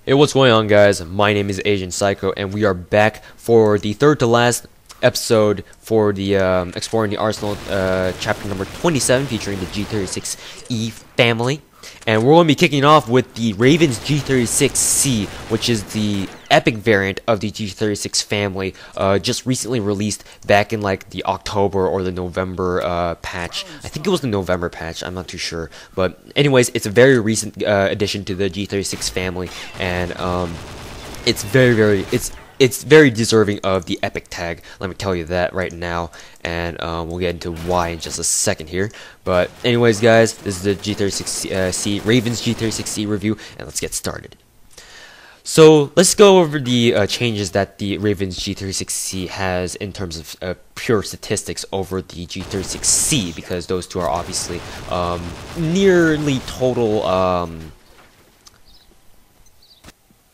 Hey, what's going on, guys? My name is Asian Psycho, and we are back for the third to last episode for the Exploring the Arsenal chapter number 27, featuring the G36E family. And we're going to be kicking off with the Ravens G36C, which is the epic variant of the G36 family, just recently released back in like the October or the November patch. I think it was the November patch, I'm not too sure. But anyways, it's a very recent addition to the G36 family, and it's very deserving of the epic tag. Let me tell you that right now, and we'll get into why in just a second here. But anyways, guys, this is the G36C Ravens G36C review, and let's get started. So let's go over the changes that the Ravens G36C has in terms of pure statistics over the G36C, because those two are obviously nearly total.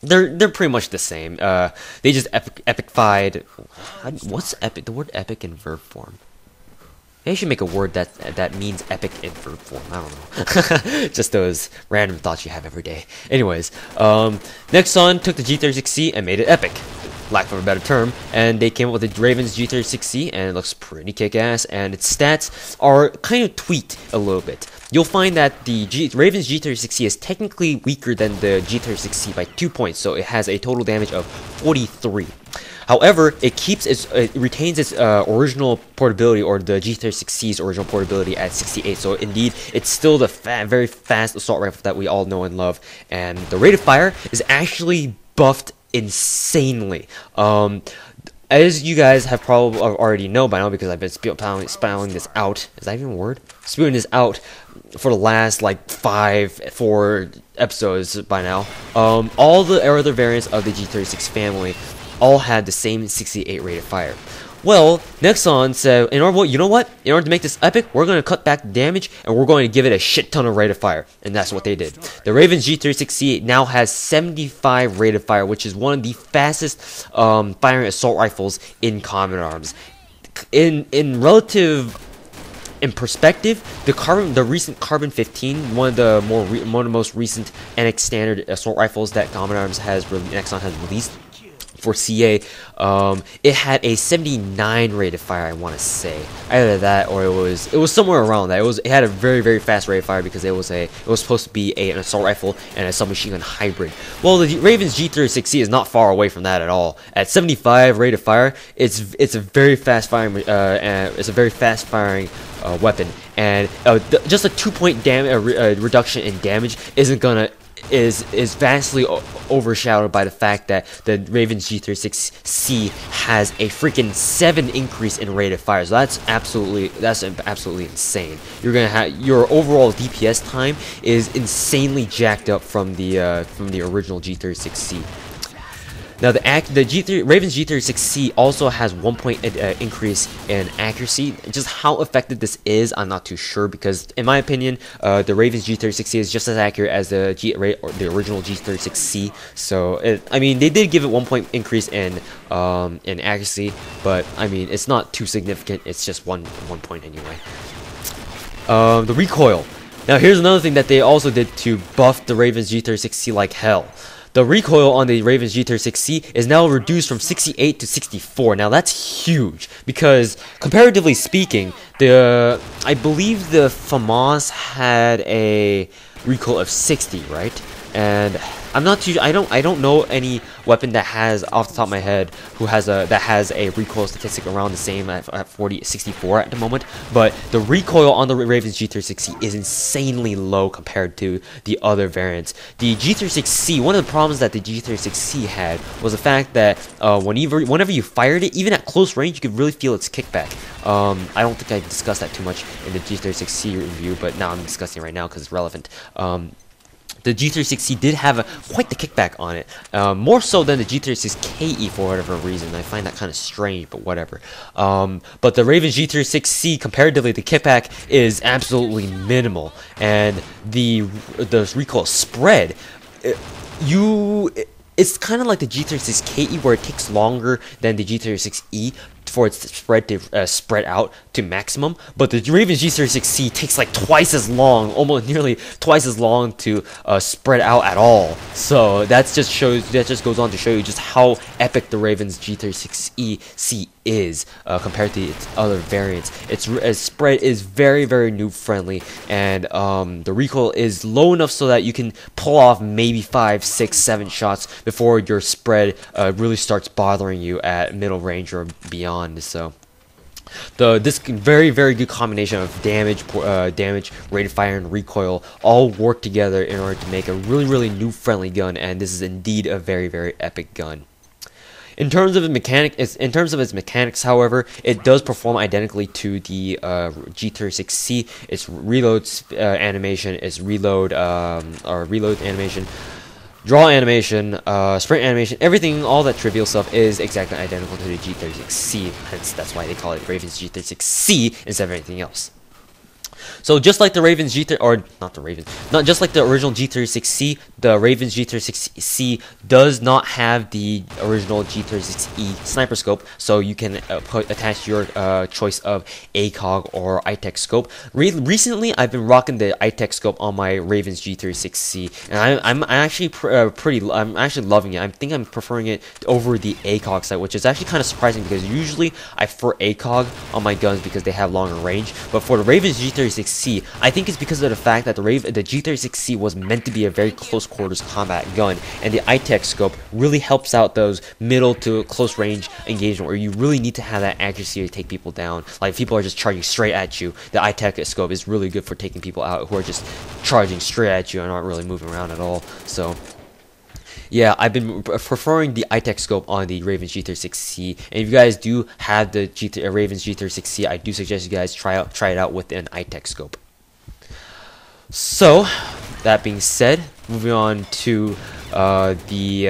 They're pretty much the same. They just epified. What's epic? The word epic in verb form. They should make a word that means epic in verb form. I don't know. Just those random thoughts you have every day. Anyways, Nexon took the G36C and made it epic, lack of a better term, and they came up with the Ravens G36C, and it looks pretty kick-ass, and its stats are kind of tweaked a little bit. You'll find that the Ravens G36C is technically weaker than the G36C by 2 points, so it has a total damage of 43. However, it retains its original portability, or the G36C's original portability, at 68. So indeed, it's still the very fast assault rifle that we all know and love, and the rate of fire is actually buffed insanely. As you guys have probably already know by now, because I've been spelling this out. Is that even a word? Spewing this out for the last like 4 episodes by now. All the other variants of the G36 family all had the same 68 rate of fire. Well, Nexon said, you know what? In order to make this epic, we're going to cut back the damage, and we're going to give it a shit ton of rate of fire. And that's what they did. The Ravens G36C now has 75 rate of fire, which is one of the fastest firing assault rifles in Common Arms. In perspective, the recent Carbon 15, one of the most recent NX standard assault rifles that Common Arms Nexon has released for CA, it had a 79 rate of fire, I want to say. Either that, or it was somewhere around that. It had a very fast rate of fire, because it was supposed to be an assault rifle and a submachine gun hybrid. Well, the Ravens G36C is not far away from that at all. At 75 rate of fire, it's a very fast firing weapon, and just a 2-point reduction in damage is vastly overshadowed by the fact that the Ravens G36C has a freaking 7 increase in rate of fire. So that's absolutely insane. You're gonna have your overall DPS time is insanely jacked up from the original G36C. Now, the Ravens G36C also has 1 point increase in accuracy. Just how effective this is, I'm not too sure, because in my opinion, the Ravens G36C is just as accurate as the original G36C. So, I mean, they did give it 1 point increase in accuracy, but I mean, it's not too significant. It's just one point anyway. The recoil. Now, here's another thing that they also did to buff the Ravens G36C like hell. The recoil on the Ravens G36C is now reduced from 68 to 64. Now that's huge, because comparatively speaking, I believe the FAMAS had a recoil of 60, right? And I'm not too. I don't know any weapon that has, off the top of my head, that has a recoil statistic around the same at 64 at the moment. But the recoil on the Ravens G36C is insanely low compared to the other variants. The G36C, one of the problems that the G36C had was the fact that whenever you fired it, even at close range, you could really feel its kickback. I don't think I discussed that too much in the G36C review, but now I'm discussing it right now because it's relevant. The G36C did have quite the kickback on it, more so than the G36KE for whatever reason. I find that kind of strange, but whatever. But the Ravens G36C, comparatively, the kickback is absolutely minimal, and the recoil spread, it's kind of like the G36KE, where it takes longer than the G36E for its spread to spread out to maximum, but the Raven's G36C takes like twice as long, almost nearly twice as long to spread out at all. So that just goes on to show you just how epic the Raven's G36C is compared to its other variants. Its spread is very noob friendly, and the recoil is low enough so that you can pull off maybe 5, 6, 7 shots before your spread really starts bothering you at middle range or beyond. So this very good combination of damage, rate of fire, and recoil all work together in order to make a really noob friendly gun, and this is indeed a very epic gun. In terms of its mechanics, however, it does perform identically to the G36C. Its reload animation, its reload animation, draw animation, sprint animation, everything, all that trivial stuff is exactly identical to the G36C. Hence, that's why they call it Raven's G36C instead of anything else. So just like the Raven's just like the original G36C, the Raven's G36C does not have the original G36E sniper scope, so you can attach your choice of ACOG or ITEC scope. Recently, I've been rocking the ITEC scope on my Raven's G36C, and I'm actually I'm actually loving it. I think I'm preferring it over the ACOG side, which is actually kind of surprising because usually I prefer ACOG on my guns because they have longer range. But for the Raven's G36C, I think it's because of the fact that the G36C was meant to be a very close quarters combat gun, and the ITEC scope really helps out those middle to close range engagement where you really need to have that accuracy to take people down. Like if people are just charging straight at you, the ITEC scope is really good for taking people out who are just charging straight at you and aren't really moving around at all. So yeah, I've been preferring the ITEC scope on the Raven's G36C, and if you guys do have the Raven's G36C, I do suggest you guys try it out with an ITEC scope. So, that being said, moving on to the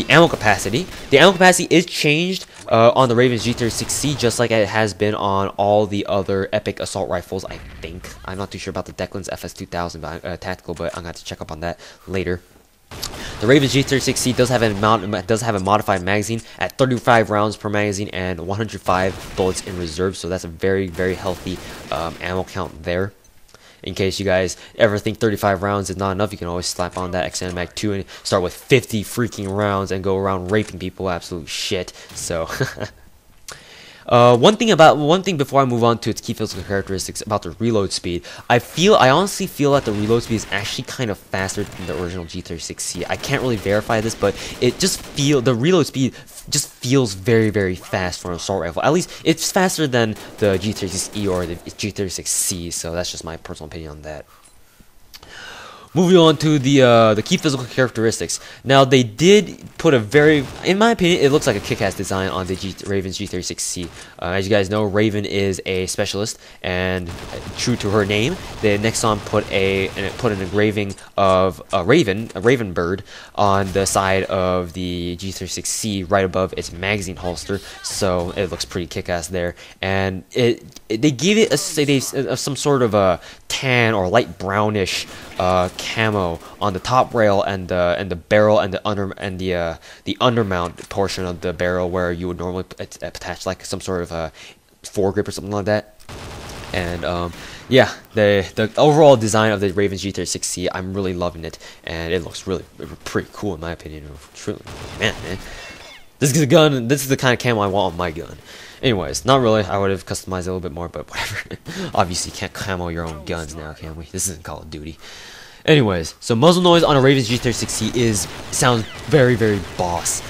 ammo capacity. The ammo capacity is changed on the Raven's G36C, just like it has been on all the other epic assault rifles, I think. I'm not too sure about the Declan's FS2000 tactical, but I'm going to have to check up on that later. The Raven's G36C does have a modified magazine at 35 rounds per magazine and 105 bullets in reserve, so that's a very healthy ammo count there. In case you guys ever think 35 rounds is not enough, you can always slap on that Ext Mag II and start with 50 freaking rounds and go around raping people. Absolute shit. So one thing before I move on to its key physical characteristics about the reload speed, I honestly feel that the reload speed is actually kind of faster than the original G36C. I can't really verify this, but the reload speed just feels very fast for an assault rifle. At least it's faster than the G36E or the G36C, so that's just my personal opinion on that. Moving on to the key physical characteristics. Now, they did put in my opinion, it looks like a kick-ass design on the Raven's G36C. As you guys know, Raven is a specialist, and true to her name, the Nexon put an engraving of a raven bird, on the side of the G36C, right above its magazine holster. So it looks pretty kick-ass there, and they gave it some sort of a tan or light brownish camo on the top rail and the barrel and the undermount portion of the barrel, where you would normally attach like some sort of a foregrip or something like that. And yeah, the overall design of the Raven's G36C, I'm really loving it, and it looks really pretty cool in my opinion. Truly, man, this is the kind of camo I want on my gun. Anyways, not really. I would have customized it a little bit more, but whatever. Obviously, you can't camo your own guns now, can we? This isn't Call of Duty. Anyways, so muzzle noise on a Raven's G36C sounds very boss.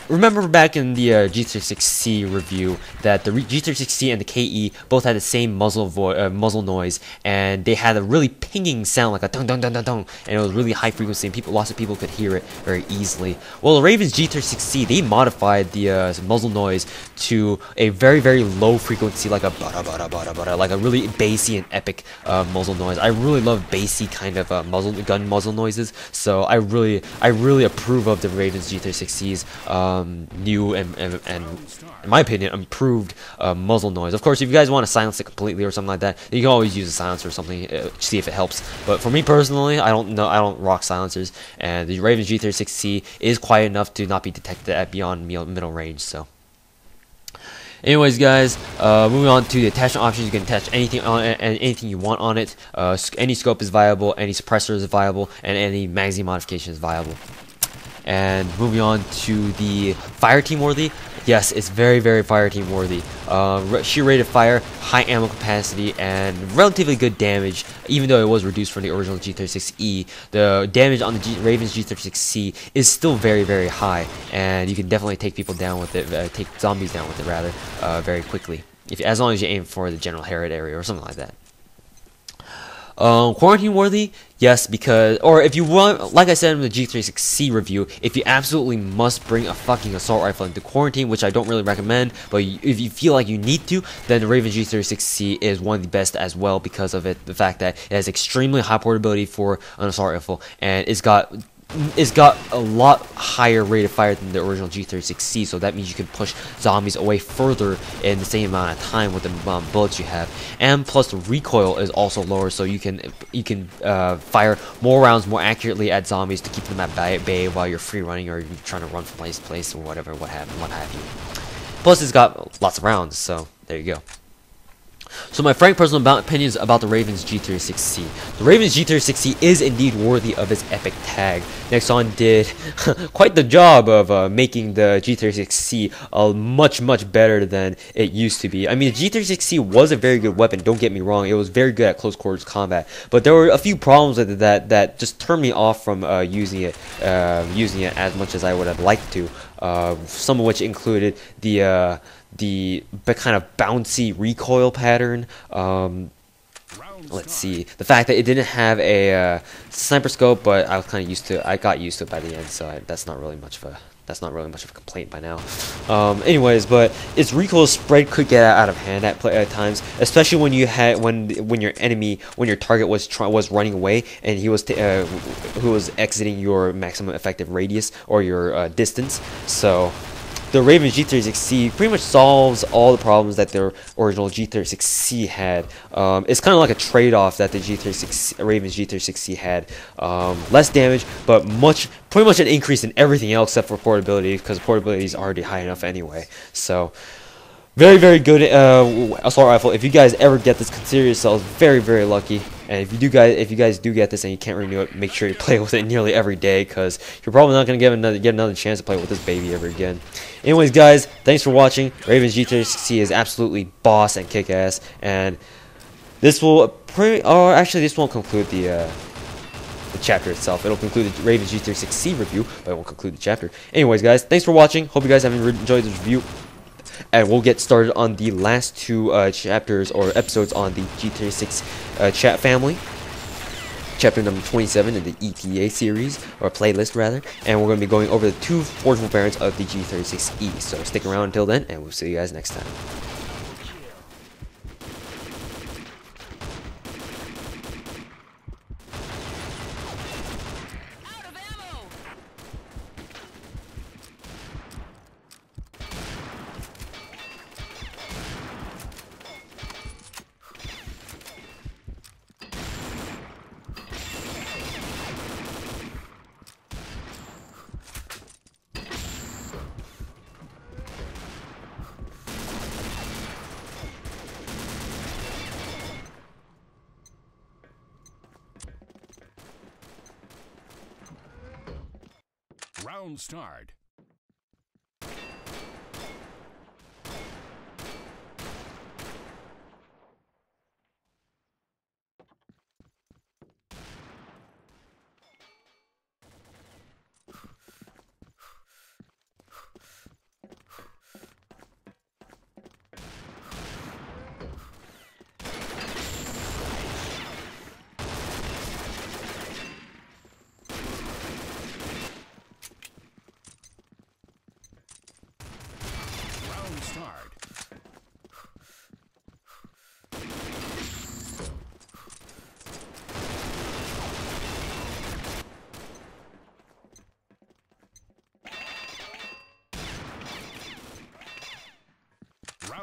Remember back in the G36C review that the G36C and the KE both had the same muzzle noise, and they had a really pinging sound, like a dong dong dong dong dong, and it was really high frequency, and lots of people could hear it very easily. Well, the Raven's G36C, they modified the muzzle noise to a very low frequency, like a bada bada bada bada, like a really bassy and epic muzzle noise. I really love bassy kind of gun muzzle noises, so I really approve of the Raven's G36Cs. new and in my opinion improved muzzle noise. Of course, if you guys want to silence it completely or something like that, you can always use a silencer or something, see if it helps. But for me personally, I don't rock silencers, and the Ravens G36C is quiet enough to not be detected at beyond middle range. So anyways, guys, moving on to the attachment options. You can attach anything on it, and anything you want on it. Any scope is viable, any suppressor is viable, and any magazine modification is viable. And moving on to the fire team worthy. Yes, it's very, very fire team worthy. Sheer rate of fire, high ammo capacity, and relatively good damage. Even though it was reduced from the original G36E, the damage on the Ravens G36C is still very, very high, and you can definitely take people down with it, take zombies down with it rather, very quickly. As long as you aim for the general Herod area or something like that. Quarantine worthy, yes, because, or if you want, like I said in the G36C review, if you absolutely must bring a fucking assault rifle into quarantine, which I don't really recommend, but if you feel like you need to, then the Raven G36C is one of the best as well because of the fact that it has extremely high portability for an assault rifle, and it's got a lot higher rate of fire than the original G36C, so that means you can push zombies away further in the same amount of time with the bullets you have. And plus the recoil is also lower, so you can fire more rounds more accurately at zombies to keep them at bay while you're free running or you're trying to run from place to place or whatever, what have you. Plus it's got lots of rounds, so there you go. So my frank personal opinions about the Ravens G36C. The Ravens G36C is indeed worthy of its epic tag. Nexon did quite the job of making the G36C much better than it used to be. I mean, the G36C was a very good weapon, don't get me wrong. It was very good at close quarters combat, but there were a few problems with it that just turned me off from using it as much as I would have liked to. Some of which included the kind of bouncy recoil pattern. Let's see, the fact that it didn't have a sniper scope, but I was kind of used to. I got used to it by the end, so that's not really much of a complaint by now. Anyways, but its recoil spread could get out of hand at times, especially when you had when your target was running away and he was who was exiting your maximum effective radius or your distance. So the Ravens G36C pretty much solves all the problems that the original G36C had. It's kind of like a trade-off that the Ravens G36C had. Less damage, but pretty much an increase in everything else except for portability, because portability is already high enough anyway. So very, very good assault rifle. If you guys ever get this, consider yourselves very, very lucky. And if you guys do get this and you can't renew it, make sure you play with it nearly every day, because you're probably not going to get another chance to play with this baby ever again. Anyways, guys, thanks for watching. Ravens G36C is absolutely boss and kick-ass, and this will this won't conclude the chapter itself. It'll conclude the Ravens G36C review, but it won't conclude the chapter. Anyways, guys, thanks for watching. Hope you guys have enjoyed this review. And we'll get started on the last two chapters or episodes on the G36 chat family. Chapter number 27 in the ETA series, or playlist rather. And we're going to be going over the two forgeable variants of the G36E. So stick around until then, and we'll see you guys next time. Round start.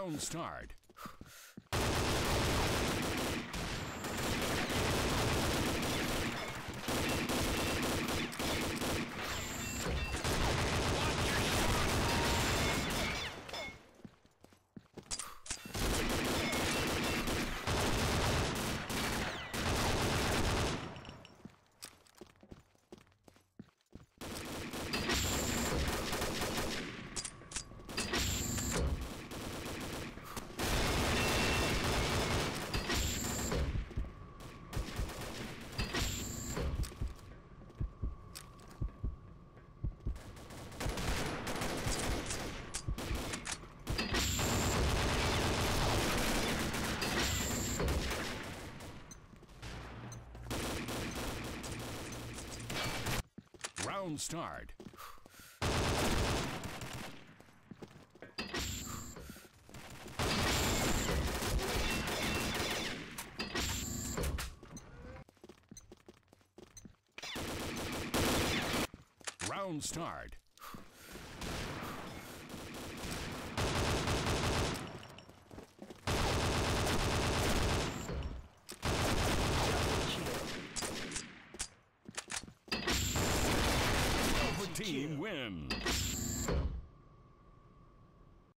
Round start. Round start. Round start. Team wins.